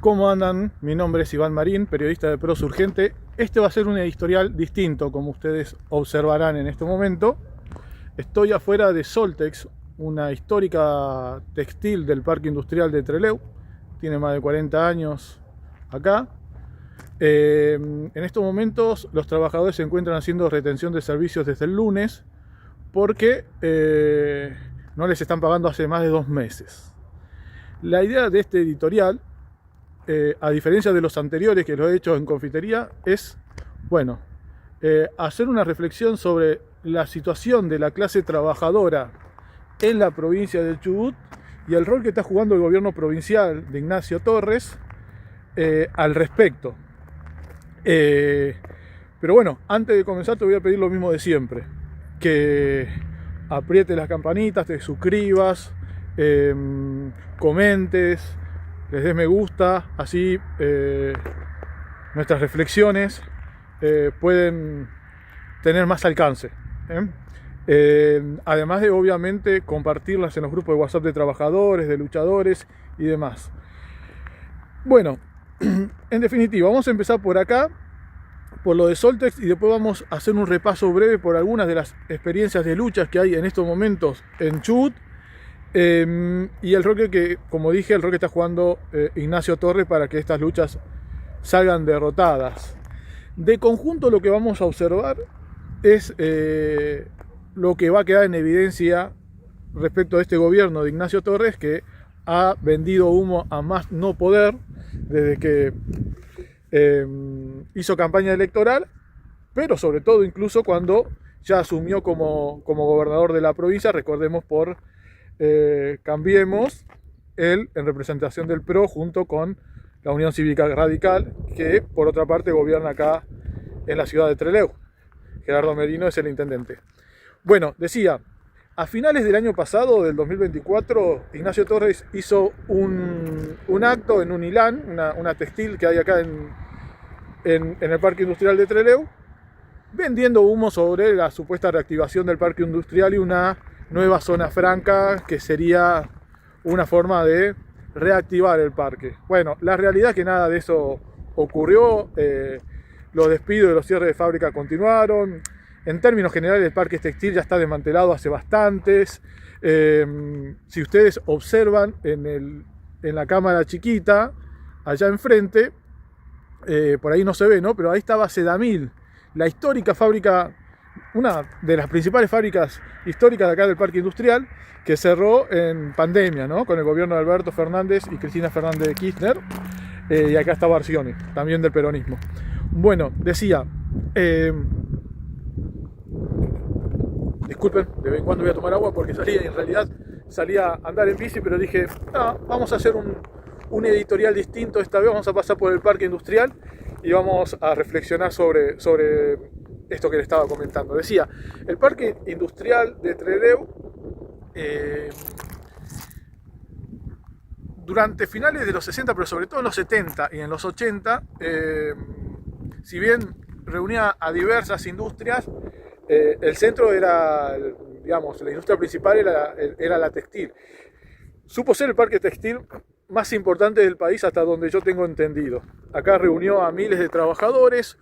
¿Cómo andan? Mi nombre es Iván Marín, periodista de Prosurgente. Este va a ser un editorial distinto, como ustedes observarán en este momento. Estoy afuera de Soltex, una histórica textil del Parque Industrial de Trelew. Tiene más de 40 años acá. En estos momentos los trabajadores se encuentran haciendo retención de servicios desde el lunes porque no les están pagando hace más de 2 meses. La idea de este editorial, a diferencia de los anteriores que lo he hecho en confitería, es, hacer una reflexión sobre la situación de la clase trabajadora en la provincia de Chubut y el rol que está jugando el gobierno provincial de Ignacio Torres al respecto. Pero bueno, antes de comenzar te voy a pedir lo mismo de siempre, que aprietes las campanitas, te suscribas, comentes, les des me gusta, así nuestras reflexiones pueden tener más alcance. Además de obviamente compartirlas en los grupos de WhatsApp de trabajadores, de luchadores y demás. Bueno, en definitiva, vamos a empezar por acá, por lo de Soltex, y después vamos a hacer un repaso breve por algunas de las experiencias de luchas que hay en estos momentos en Chubut. Y el rol que, como dije, el rol que está jugando Ignacio Torres para que estas luchas salgan derrotadas. De conjunto, lo que vamos a observar es lo que va a quedar en evidencia respecto a este gobierno de Ignacio Torres, que ha vendido humo a más no poder desde que hizo campaña electoral, pero sobre todo incluso cuando ya asumió como gobernador de la provincia. Recordemos por Cambiemos, él en representación del PRO junto con la Unión Cívica Radical, que por otra parte gobierna acá en la ciudad de Trelew. Gerardo Merino es el intendente. Bueno, decía, a finales del año pasado, del 2024, Ignacio Torres hizo un acto en Unilán, una textil que hay acá en el Parque Industrial de Trelew, vendiendo humo sobre la supuesta reactivación del Parque Industrial y una nueva zona franca que sería una forma de reactivar el parque. Bueno, la realidad es que nada de eso ocurrió. Los despidos y los cierres de fábrica continuaron. En términos generales, el parque textil ya está desmantelado hace bastantes. Si ustedes observan en la cámara chiquita, allá enfrente, por ahí no se ve, ¿no? Pero ahí estaba Sedamil, la histórica fábrica, una de las principales fábricas históricas de acá del Parque Industrial, que cerró en pandemia, ¿no? Con el gobierno de Alberto Fernández y Cristina Fernández de Kirchner. Y acá está Barcioni, también del peronismo. Bueno, decía... disculpen, de vez en cuando voy a tomar agua porque en realidad salía a andar en bici, pero dije, no, vamos a hacer un editorial distinto esta vez. Vamos a pasar por el Parque Industrial y vamos a reflexionar sobre esto que le estaba comentando. Decía, el Parque Industrial de Trelew, durante finales de los 60, pero sobre todo en los 70 y en los 80, si bien reunía a diversas industrias, el centro era, digamos, la industria principal era la textil. Supo ser el parque textil más importante del país hasta donde yo tengo entendido. Acá reunió a miles de trabajadores.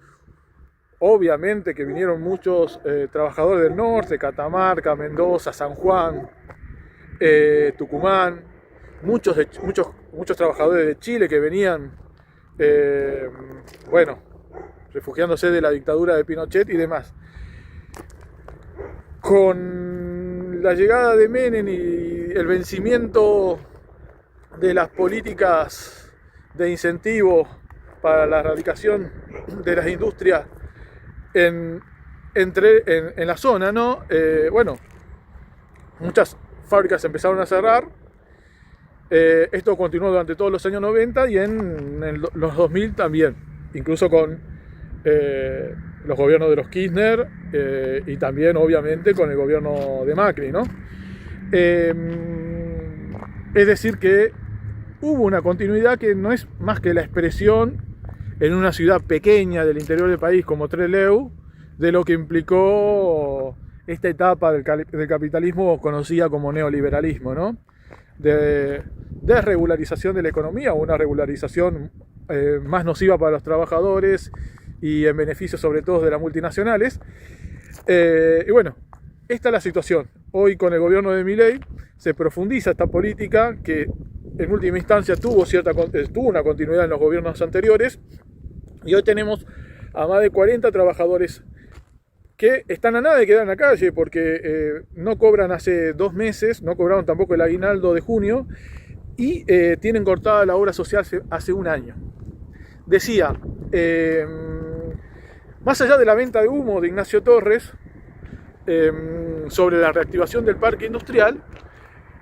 Obviamente que vinieron muchos trabajadores del norte, Catamarca, Mendoza, San Juan, Tucumán, muchos trabajadores de Chile que venían, refugiándose de la dictadura de Pinochet y demás. Con la llegada de Menem y el vencimiento de las políticas de incentivo para la erradicación de las industrias en la zona, ¿no? Muchas fábricas empezaron a cerrar. Esto continuó durante todos los años 90 y en los 2000 también, incluso con los gobiernos de los Kirchner y también obviamente con el gobierno de Macri, ¿no? Es decir que hubo una continuidad que no es más que la expresión en una ciudad pequeña del interior del país como Trelew de lo que implicó esta etapa del capitalismo conocida como neoliberalismo, ¿no? De desregularización de la economía, una regularización más nociva para los trabajadores y en beneficio sobre todo de las multinacionales. Y bueno, esta es la situación. Hoy con el gobierno de Milei se profundiza esta política que en última instancia tuvo una continuidad en los gobiernos anteriores, y hoy tenemos a más de 40 trabajadores que están a nada de quedar en la calle porque no cobran hace 2 meses, no cobraron tampoco el aguinaldo de junio y tienen cortada la obra social hace 1 año. Decía, más allá de la venta de humo de Ignacio Torres sobre la reactivación del parque industrial,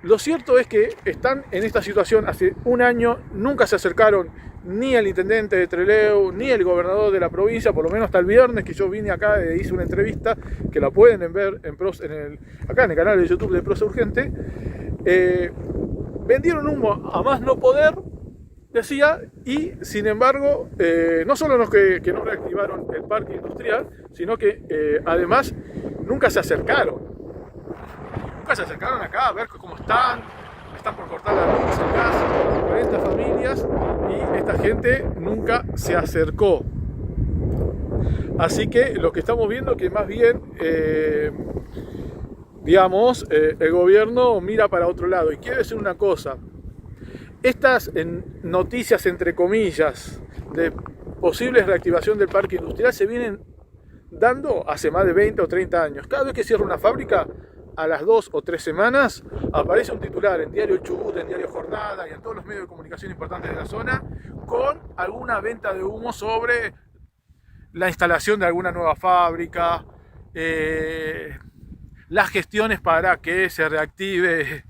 lo cierto es que están en esta situación hace 1 año, nunca se acercaron ni el intendente de Trelew, ni el gobernador de la provincia, por lo menos hasta el viernes que yo vine acá e hice una entrevista, que la pueden ver acá en el canal de YouTube de Prosa Urgente. Vendieron humo a más no poder, decía, y sin embargo, no solo que no reactivaron el parque industrial, sino que además nunca se acercaron. Nunca se acercaron acá a ver cómo están por cortar la luz en casa, con 40 familias, y esta gente nunca se acercó. Así que lo que estamos viendo es que más bien, el gobierno mira para otro lado. Y quiero decir una cosa, estas noticias, entre comillas, de posible reactivación del parque industrial se vienen dando hace más de 20 o 30 años. Cada vez que cierra una fábrica, a las 2 o 3 semanas aparece un titular en Diario Chubut, en Diario Jornada y en todos los medios de comunicación importantes de la zona con alguna venta de humo sobre la instalación de alguna nueva fábrica, las gestiones para que se reactive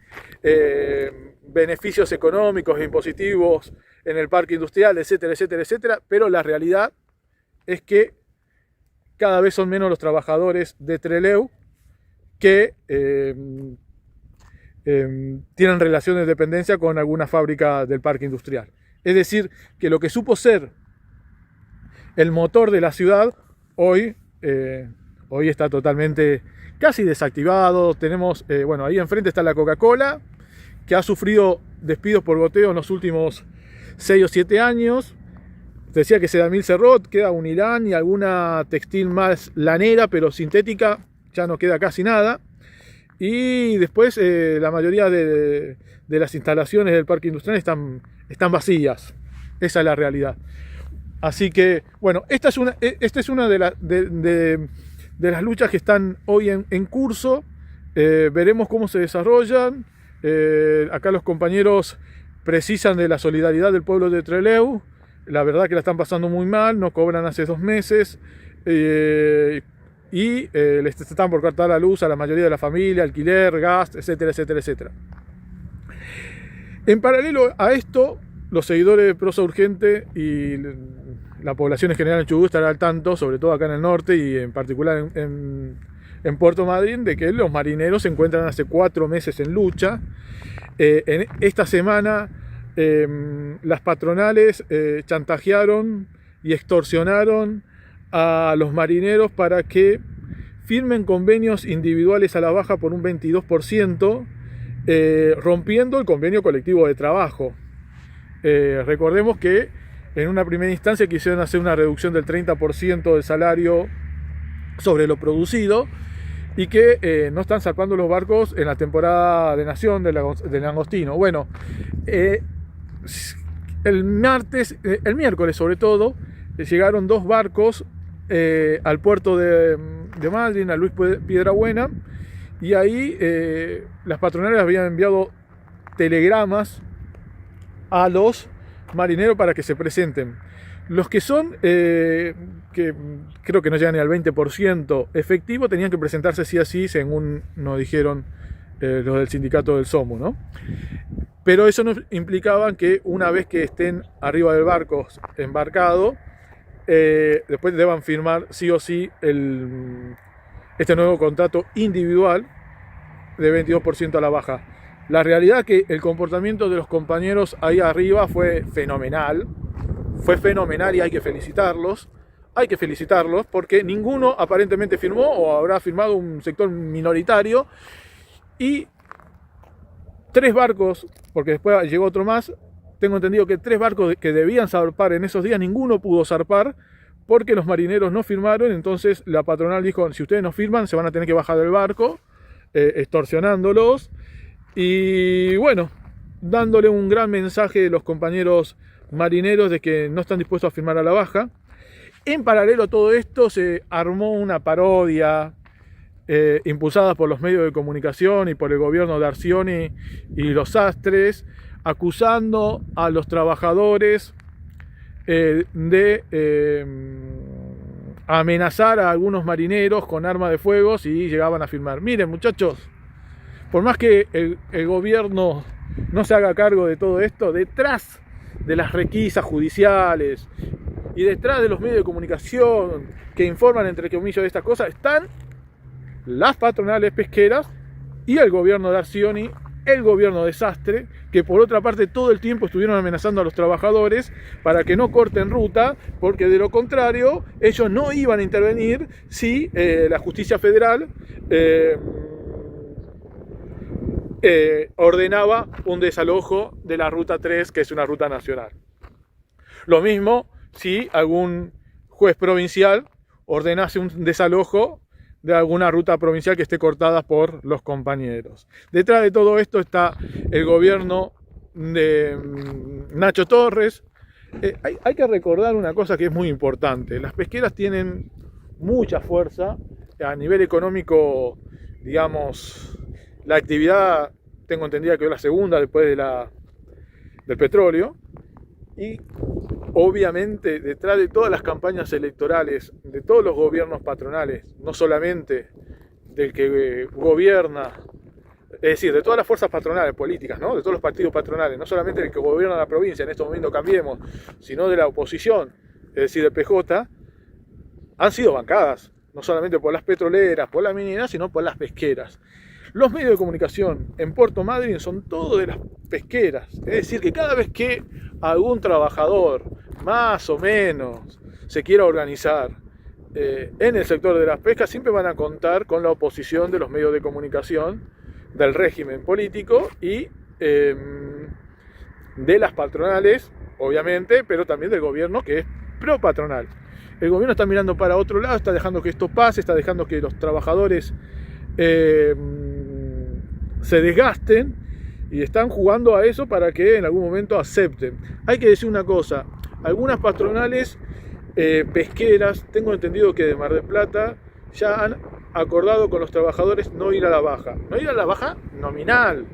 beneficios económicos e impositivos en el parque industrial, etcétera, etcétera, etcétera. Pero la realidad es que cada vez son menos los trabajadores de Trelew que tienen relación de dependencia con alguna fábrica del parque industrial. Es decir, que lo que supo ser el motor de la ciudad, hoy está totalmente casi desactivado. Tenemos, ahí enfrente está la Coca-Cola, que ha sufrido despidos por goteo en los últimos 6 o 7 años. Decía que Sedamil cerró, queda Unilán y alguna textil más lanera, pero sintética, ya no queda casi nada. Y después la mayoría de las instalaciones del parque industrial están vacías. Esa es la realidad. Así que, bueno, esta es una de las luchas que están hoy en curso. Veremos cómo se desarrollan. Acá los compañeros precisan de la solidaridad del pueblo de Trelew. La verdad que la están pasando muy mal, no cobran hace 2 meses. Y les están por cortar la luz a la mayoría de la familia, alquiler, gas, etcétera, etcétera, etcétera. En paralelo a esto, los seguidores de Prosa Urgente y la población en general en Chubut estará al tanto, sobre todo acá en el norte y en particular en Puerto Madryn, de que los marineros se encuentran hace 4 meses en lucha. En esta semana las patronales chantajearon y extorsionaron a los marineros para que firmen convenios individuales a la baja por un 22%, rompiendo el convenio colectivo de trabajo. Recordemos que en una primera instancia quisieron hacer una reducción del 30% del salario sobre lo producido y que no están zarpando los barcos en la temporada de nación del langostino. Bueno, el miércoles sobre todo, llegaron 2 barcos al puerto de Madryn, a Luis Piedrabuena, y ahí las patronales habían enviado telegramas a los marineros para que se presenten. Los que son, que creo que no llegan ni al 20% efectivo, tenían que presentarse sí así, según nos dijeron los del sindicato del SOMU, ¿no? Pero eso no implicaba que una vez que estén arriba del barco embarcado, después deban firmar sí o sí este nuevo contrato individual de 22% a la baja. La realidad es que el comportamiento de los compañeros ahí arriba fue fenomenal y hay que felicitarlos porque ninguno aparentemente firmó o habrá firmado un sector minoritario y 3 barcos, porque después llegó otro más, tengo entendido que 3 barcos que debían zarpar en esos días, ninguno pudo zarpar porque los marineros no firmaron. Entonces la patronal dijo, si ustedes no firman se van a tener que bajar del barco, extorsionándolos, y bueno, dándole un gran mensaje de los compañeros marineros de que no están dispuestos a firmar a la baja. En paralelo a todo esto se armó una parodia impulsada por los medios de comunicación y por el gobierno de Arcioni y los Sastres, acusando a los trabajadores de amenazar a algunos marineros con armas de fuego si llegaban a firmar. Miren, muchachos, por más que el gobierno no se haga cargo de todo esto, detrás de las requisas judiciales y detrás de los medios de comunicación que informan, entre comillas, de estas cosas, están las patronales pesqueras y el gobierno de Arcioni, el gobierno de Sastre, que por otra parte todo el tiempo estuvieron amenazando a los trabajadores para que no corten ruta, porque de lo contrario ellos no iban a intervenir si la justicia federal ordenaba un desalojo de la ruta 3, que es una ruta nacional. Lo mismo si algún juez provincial ordenase un desalojo de alguna ruta provincial que esté cortada por los compañeros. Detrás de todo esto está el gobierno de Nacho Torres. Hay que recordar una cosa que es muy importante. Las pesqueras tienen mucha fuerza a nivel económico, digamos. La actividad, tengo entendida que es la segunda después del petróleo, y obviamente detrás de todas las campañas electorales, de todos los gobiernos patronales, no solamente del que gobierna, es decir, de todas las fuerzas patronales políticas, ¿no? De todos los partidos patronales, no solamente del que gobierna la provincia, en este momento Cambiemos, sino de la oposición, es decir, del PJ, han sido bancadas, no solamente por las petroleras, por las mineras, sino por las pesqueras. Los medios de comunicación en Puerto Madryn son todos de las pesqueras. Es decir, que cada vez que algún trabajador, más o menos, se quiera organizar en el sector de las pescas, siempre van a contar con la oposición de los medios de comunicación, del régimen político y de las patronales, obviamente, pero también del gobierno, que es pro-patronal. El gobierno está mirando para otro lado, está dejando que esto pase, está dejando que los trabajadores se desgasten, y están jugando a eso para que en algún momento acepten. Hay que decir una cosa, algunas patronales pesqueras, tengo entendido que de Mar del Plata, ya han acordado con los trabajadores no ir a la baja. No ir a la baja nominal.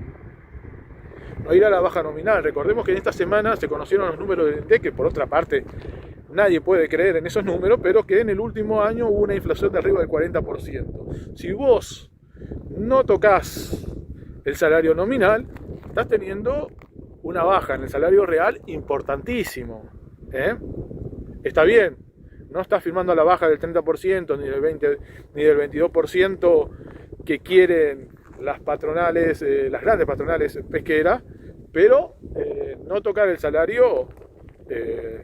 No ir a la baja nominal. Recordemos que en esta semana se conocieron los números del INDEC, que por otra parte nadie puede creer en esos números, pero que en el último año hubo una inflación de arriba del 40%. Si vos no tocas el salario nominal, estás teniendo una baja en el salario real importantísimo. Está bien, no estás firmando la baja del 30%, ni del 20%, ni del 22% que quieren las patronales, las grandes patronales pesqueras, pero no tocar el salario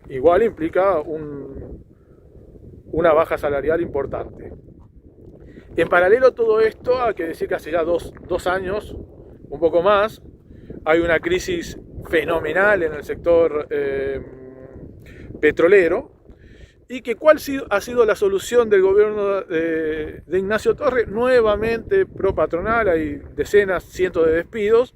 igual implica una baja salarial importante. En paralelo a todo esto, hay que decir que hace ya dos años, un poco más, hay una crisis fenomenal en el sector petrolero, y que cuál ha sido la solución del gobierno de Ignacio Torres, nuevamente pro patronal, hay decenas, cientos de despidos.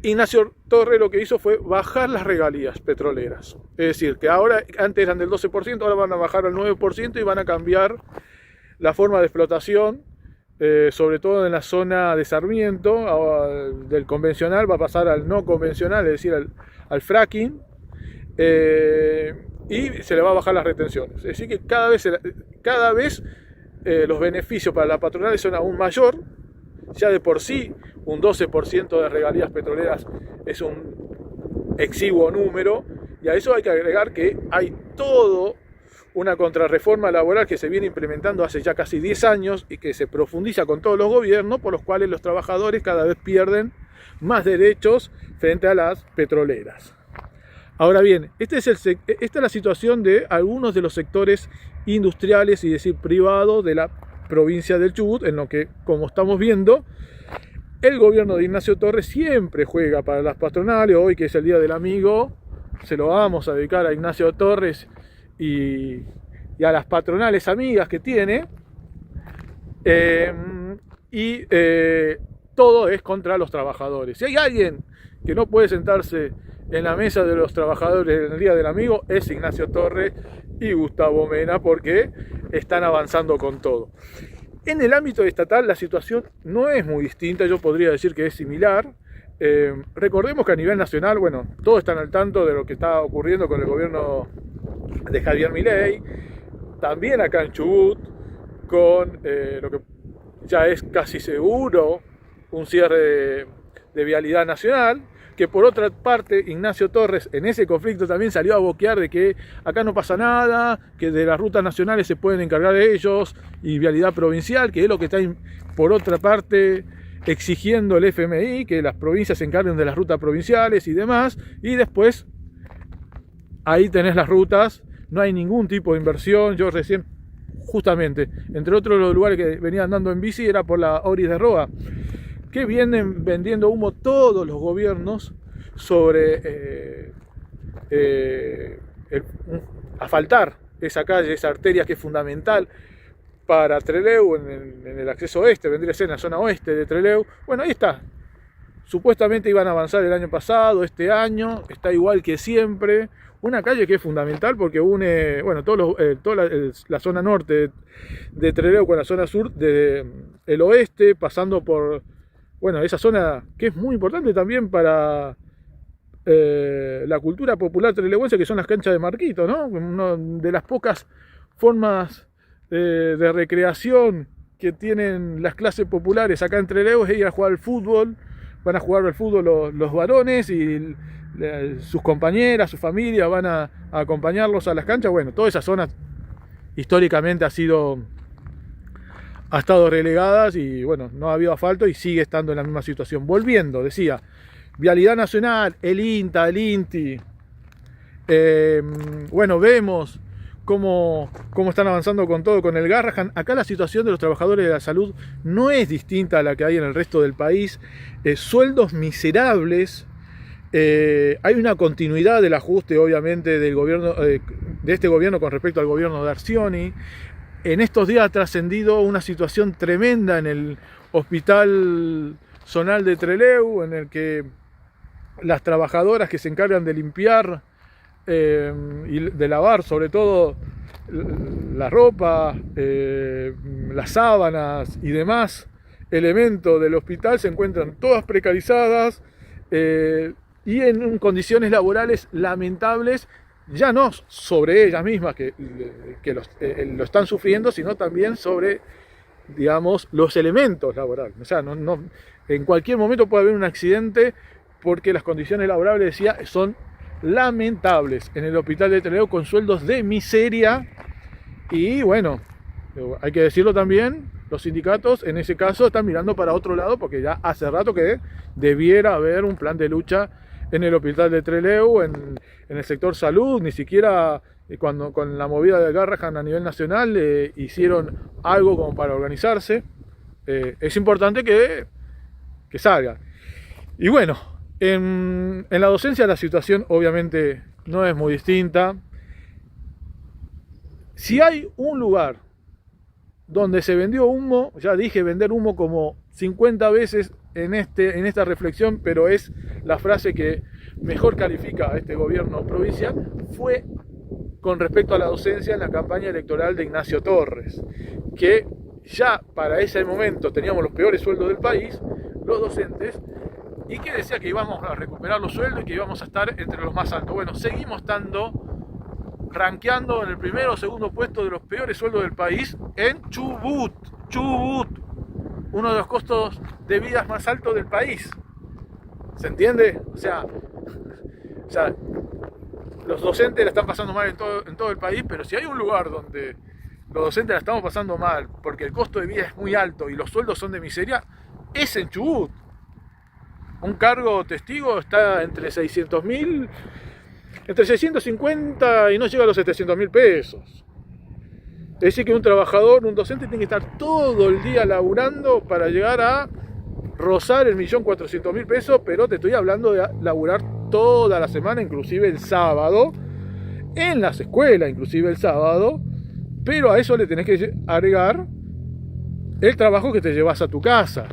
Ignacio Torres lo que hizo fue bajar las regalías petroleras, es decir, que ahora, antes eran del 12%, ahora van a bajar al 9% y van a cambiar la forma de explotación, sobre todo en la zona de Sarmiento, del convencional va a pasar al no convencional, es decir, al fracking, y se le va a bajar las retenciones. Es decir, que cada vez los beneficios para la patronal son aún mayor. Ya de por sí un 12% de regalías petroleras es un exiguo número, y a eso hay que agregar que hay todo una contrarreforma laboral que se viene implementando hace ya casi 10 años y que se profundiza con todos los gobiernos, por los cuales los trabajadores cada vez pierden más derechos frente a las petroleras. Ahora bien, esta es la situación de algunos de los sectores industriales y decir privados de la provincia del Chubut, en lo que, como estamos viendo, el gobierno de Ignacio Torres siempre juega para las patronales. Hoy, que es el Día del Amigo, se lo vamos a dedicar a Ignacio Torres y a las patronales amigas que tiene. Todo es contra los trabajadores. Si hay alguien que no puede sentarse en la mesa de los trabajadores en el Día del Amigo, es Ignacio Torres y Gustavo Mena, porque están avanzando con todo. En el ámbito estatal la situación no es muy distinta, yo podría decir que es similar. Recordemos que a nivel nacional, bueno, todos están al tanto de lo que está ocurriendo con el gobierno de Javier Milei, también acá en Chubut, con lo que ya es casi seguro un cierre de vialidad nacional, que por otra parte Ignacio Torres en ese conflicto también salió a boquear de que acá no pasa nada, que de las rutas nacionales se pueden encargar de ellos, y vialidad provincial, que es lo que está por otra parte exigiendo el FMI, que las provincias se encarguen de las rutas provinciales y demás, y después ahí tenés las rutas, no hay ningún tipo de inversión. Yo recién, justamente, entre otros los lugares que venía andando en bici, era por la Oris de Roa, que vienen vendiendo humo todos los gobiernos sobre asfaltar esa calle, esa arteria que es fundamental para Trelew en el acceso oeste, vendría a ser en la zona oeste de Trelew. Bueno, ahí está. Supuestamente iban a avanzar el año pasado, este año está igual que siempre. Una calle que es fundamental porque une, bueno, toda la zona norte de Trelew con la zona sur del oeste, pasando por, bueno, esa zona que es muy importante también para la cultura popular trelewense, que son las canchas de Marquito, ¿no? Una de las pocas formas de recreación que tienen las clases populares acá en Trelew es ir a jugar al fútbol. Van a jugar al fútbol los varones y sus compañeras, su familia van a acompañarlos a las canchas. Bueno, toda esa zona históricamente ha estado relegada y bueno, no ha habido asfalto y sigue estando en la misma situación. Volviendo, decía, vialidad nacional, el INTA, el INTI. Bueno, vemos cómo están avanzando con todo, con el Garrahan. Acá la situación de los trabajadores de la salud no es distinta a la que hay en el resto del país. Sueldos miserables. Hay una continuidad del ajuste, obviamente, del gobierno, de este gobierno con respecto al gobierno de Arcioni. En estos días ha trascendido una situación tremenda en el hospital zonal de Trelew, en el que las trabajadoras que se encargan de limpiar y de lavar, sobre todo la ropa, las sábanas y demás elementos del hospital, se encuentran todas precarizadas y en condiciones laborales lamentables, ya no sobre ellas mismas que lo están sufriendo, sino también sobre, digamos, los elementos laborales. O sea, en cualquier momento puede haber un accidente porque las condiciones laborales, decía, son lamentables en el hospital de Trelew, con sueldos de miseria. Y bueno, hay que decirlo también, los sindicatos en ese caso están mirando para otro lado, porque ya hace rato que debiera haber un plan de lucha en el hospital de Trelew, en el sector salud. Ni siquiera cuando con la movida del Garrahan a nivel nacional hicieron algo como para organizarse. Es importante que salga. Y bueno, en la docencia la situación obviamente no es muy distinta. Si hay un lugar donde se vendió humo, ya dije vender humo como 50 veces en esta reflexión, pero es la frase que mejor califica a este gobierno provincial, fue con respecto a la docencia en la campaña electoral de Ignacio Torres, que ya para ese momento teníamos los peores sueldos del país, los docentes, y que decía que íbamos a recuperar los sueldos y que íbamos a estar entre los más altos. Bueno, seguimos rankeando en el primero o segundo puesto de los peores sueldos del país en Chubut, uno de los costos de vida más altos del país. ¿Se entiende? O sea, los docentes la están pasando mal en todo el país, pero si hay un lugar donde los docentes la estamos pasando mal porque el costo de vida es muy alto y los sueldos son de miseria, es en Chubut. Un cargo testigo está entre 600.000, entre 650 y no llega a los 700.000 pesos. Es decir que un trabajador, un docente, tiene que estar todo el día laburando para llegar a rozar el 1.400.000 pesos, pero te estoy hablando de laburar toda la semana, inclusive el sábado, en las escuelas, inclusive el sábado, pero a eso le tenés que agregar el trabajo que te llevas a tu casa.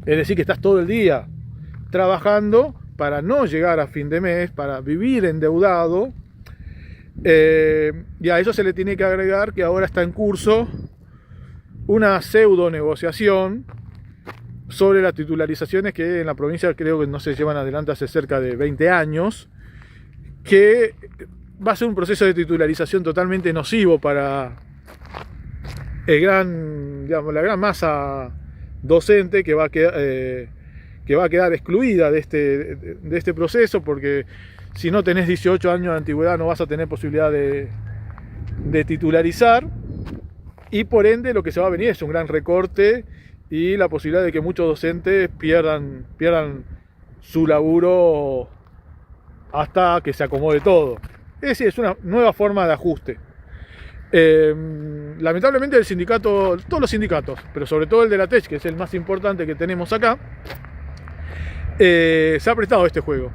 Es decir, que estás todo el día trabajando para no llegar a fin de mes, para vivir endeudado, y a eso se le tiene que agregar que ahora está en curso una pseudo negociación sobre las titularizaciones que en la provincia creo que no se llevan adelante hace cerca de 20 años, que va a ser un proceso de titularización totalmente nocivo para la gran masa docente que va a quedar excluida de este proceso, porque si no tenés 18 años de antigüedad no vas a tener posibilidad de titularizar, y por ende lo que se va a venir es un gran recorte y la posibilidad de que muchos docentes pierdan su laburo hasta que se acomode todo. Es decir, es una nueva forma de ajuste. Lamentablemente el sindicato, todos los sindicatos, pero sobre todo el de la TECH, que es el más importante que tenemos acá, se ha prestado a este juego.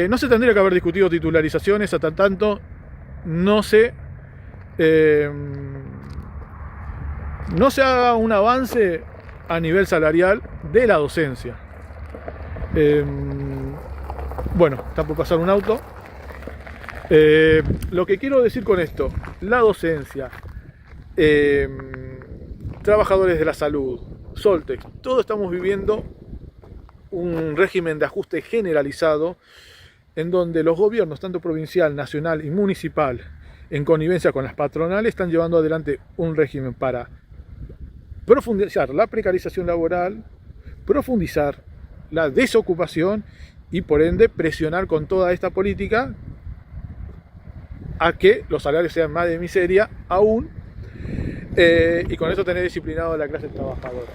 No se tendría que haber discutido titularizaciones hasta tanto no se haga un avance a nivel salarial de la docencia. Bueno, está por pasar un auto. Lo que quiero decir con esto, la docencia, trabajadores de la salud, Soltex, todos estamos viviendo un régimen de ajuste generalizado en donde los gobiernos, tanto provincial, nacional y municipal, en connivencia con las patronales, están llevando adelante un régimen para profundizar la precarización laboral, profundizar la desocupación y por ende presionar con toda esta política a que los salarios sean más de miseria aún, y con eso tener disciplinado a la clase trabajadora.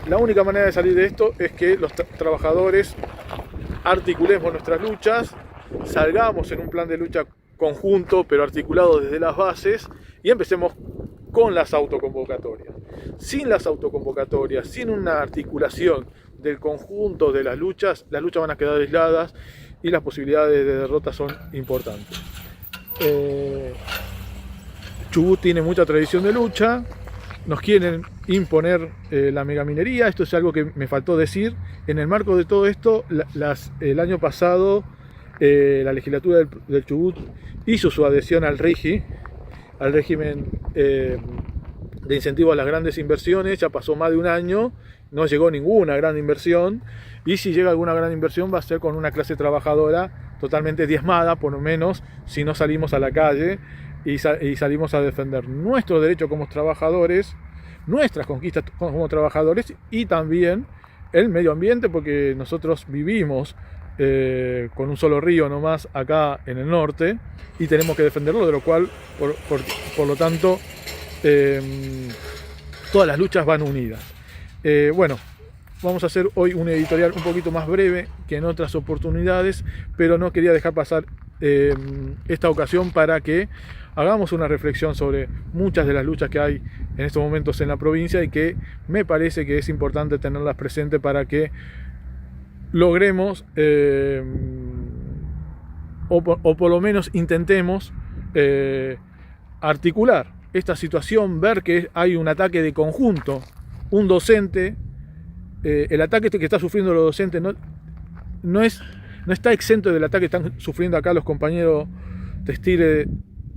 La única manera de salir de esto es que los trabajadores articulemos nuestras luchas, salgamos en un plan de lucha conjunto pero articulado desde las bases y empecemos con las autoconvocatorias. Sin las autoconvocatorias, sin una articulación del conjunto de las luchas van a quedar aisladas y las posibilidades de derrota son importantes. Chubut tiene mucha tradición de lucha, nos quieren imponer la megaminería, esto es algo que me faltó decir. En el marco de todo esto, el año pasado la legislatura del Chubut hizo su adhesión al RIGI, al régimen de incentivo a las grandes inversiones. Ya pasó más de un año, no llegó ninguna gran inversión, y si llega alguna gran inversión va a ser con una clase trabajadora totalmente diezmada, por lo menos si no salimos a la calle y salimos a defender nuestros derechos como trabajadores, nuestras conquistas como trabajadores y también el medio ambiente, porque nosotros vivimos con un solo río nomás acá en el norte y tenemos que defenderlo, de lo cual por lo tanto todas las luchas van unidas. Bueno, vamos a hacer hoy un editorial un poquito más breve que en otras oportunidades, pero no quería dejar pasar esta ocasión para que hagamos una reflexión sobre muchas de las luchas que hay en estos momentos en la provincia y que me parece que es importante tenerlas presentes para que logremos o por lo menos intentemos articular esta situación, ver que hay un ataque de conjunto, un docente, el ataque que está sufriendo los docentes no está exento del ataque que están sufriendo acá los compañeros textiles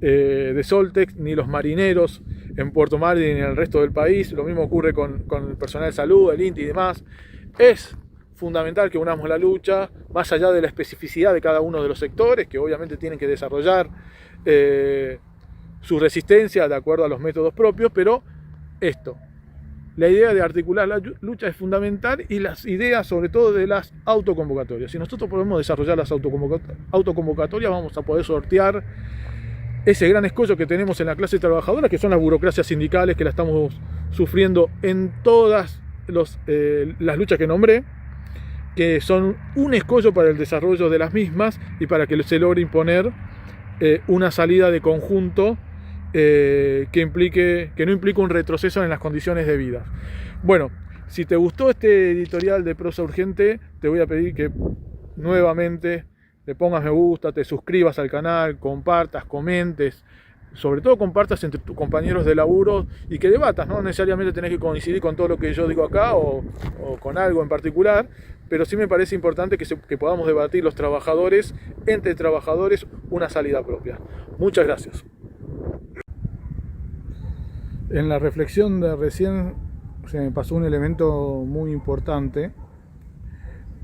de Soltex, ni los marineros en Puerto Madryn ni en el resto del país. Lo mismo ocurre con el personal de salud, el INTI y demás. Es fundamental que unamos la lucha, más allá de la especificidad de cada uno de los sectores, que obviamente tienen que desarrollar su resistencia de acuerdo a los métodos propios, pero la idea de articular la lucha es fundamental, y las ideas sobre todo de las autoconvocatorias. Si nosotros podemos desarrollar las autoconvocatorias, vamos a poder sortear ese gran escollo que tenemos en la clase trabajadora, que son las burocracias sindicales, que la estamos sufriendo en todas las luchas que nombré, que son un escollo para el desarrollo de las mismas y para que se logre imponer una salida de conjunto que no implique un retroceso en las condiciones de vida. Bueno, Si te gustó este editorial de Prosa Urgente, te voy a pedir que nuevamente le pongas me gusta, te suscribas al canal, compartas, comentes, sobre todo compartas entre tus compañeros de laburo y que debatas, no necesariamente tenés que coincidir con todo lo que yo digo acá o con algo en particular, pero sí me parece importante que podamos debatir los trabajadores, entre trabajadores, una salida propia. Muchas gracias. En la reflexión de recién se me pasó un elemento muy importante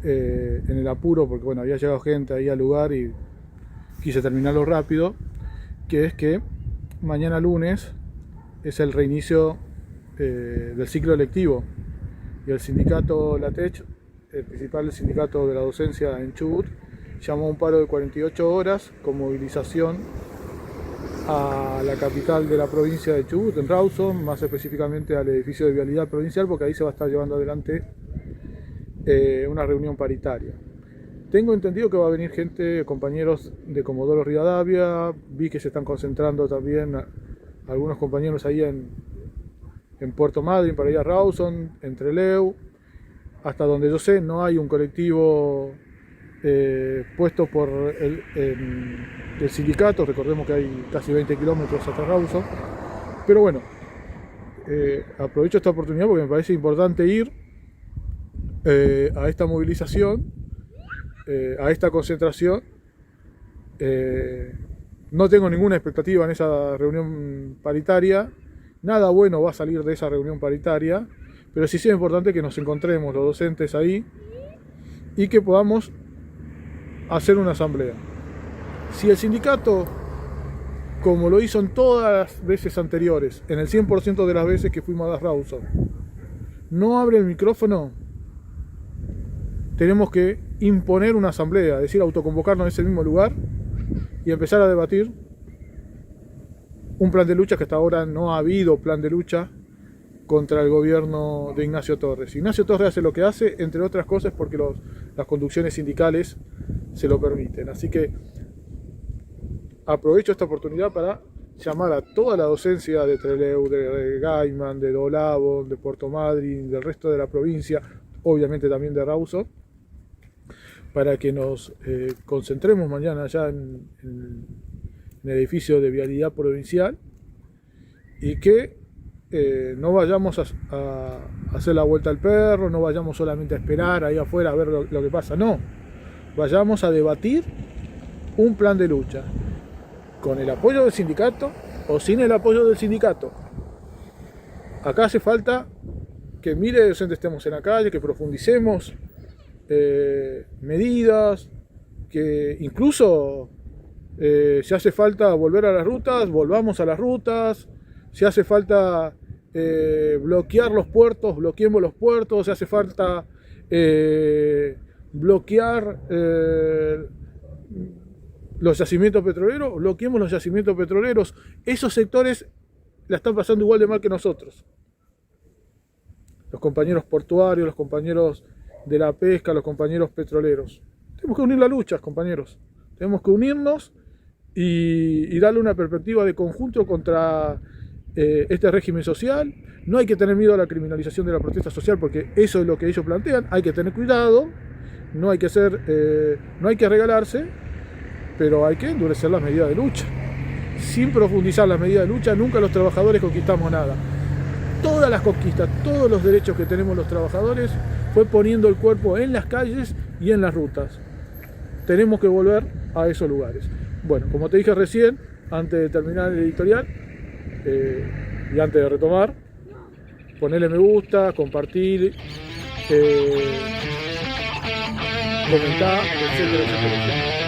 en el apuro, porque bueno, había llegado gente ahí al lugar y quise terminarlo rápido, que es que mañana lunes es el reinicio del ciclo lectivo y el sindicato LATECH, el principal sindicato de la docencia en Chubut, llamó a un paro de 48 horas con movilización a la capital de la provincia de Chubut, en Rawson, más específicamente al edificio de Vialidad Provincial, porque ahí se va a estar llevando adelante una reunión paritaria. Tengo entendido que va a venir gente, compañeros de Comodoro Rivadavia, vi que se están concentrando también algunos compañeros ahí en Puerto Madryn, para ir a Rawson, en Trelew. Hasta donde yo sé, no hay un colectivo puesto por el sindicato. Recordemos que hay casi 20 kilómetros hasta Rawson. Pero bueno, aprovecho esta oportunidad porque me parece importante ir a esta movilización, a esta concentración. No tengo ninguna expectativa en esa reunión paritaria. Nada bueno va a salir de esa reunión paritaria, pero sí es importante que nos encontremos los docentes ahí y que podamos hacer una asamblea. Si el sindicato, como lo hizo en todas las veces anteriores, en el 100% de las veces que fuimos a Rawson, no abre el micrófono, tenemos que imponer una asamblea, es decir, autoconvocarnos en ese mismo lugar y empezar a debatir un plan de lucha, que hasta ahora no ha habido plan de lucha contra el gobierno de Ignacio Torres. Ignacio Torres hace lo que hace, entre otras cosas, porque las conducciones sindicales se lo permiten. Así que aprovecho esta oportunidad para llamar a toda la docencia de Trelew, de Gaiman, de Dolabo, de Puerto Madryn, del resto de la provincia, obviamente también de Rawson, para que nos concentremos mañana allá en el edificio de Vialidad Provincial y que no vayamos a hacer la vuelta al perro, no vayamos solamente a esperar ahí afuera a ver lo que pasa, no, vayamos a debatir un plan de lucha con el apoyo del sindicato o sin el apoyo del sindicato. Acá hace falta que miles de docentes estemos en la calle, que profundicemos medidas, que incluso si hace falta volver a las rutas, volvamos a las rutas. Si hace falta bloquear los puertos, bloqueemos los puertos. Si hace falta bloquear los yacimientos petroleros, bloqueemos los yacimientos petroleros. Esos sectores la están pasando igual de mal que nosotros. Los compañeros portuarios, los compañeros de la pesca, los compañeros petroleros. Tenemos que unir las luchas, compañeros. Tenemos que unirnos y darle una perspectiva de conjunto contra este régimen social. No hay que tener miedo a la criminalización de la protesta social, porque eso es lo que ellos plantean. Hay que tener cuidado, no hay que regalarse, pero hay que endurecer las medidas de lucha. Sin profundizar las medidas de lucha, nunca los trabajadores conquistamos nada. Todas las conquistas, todos los derechos que tenemos los trabajadores fue poniendo el cuerpo en las calles y en las rutas. Tenemos que volver a esos lugares. Bueno, como te dije recién, antes de terminar el editorial y antes de retomar, ponerle me gusta, compartir, comentar, etcétera, etcétera.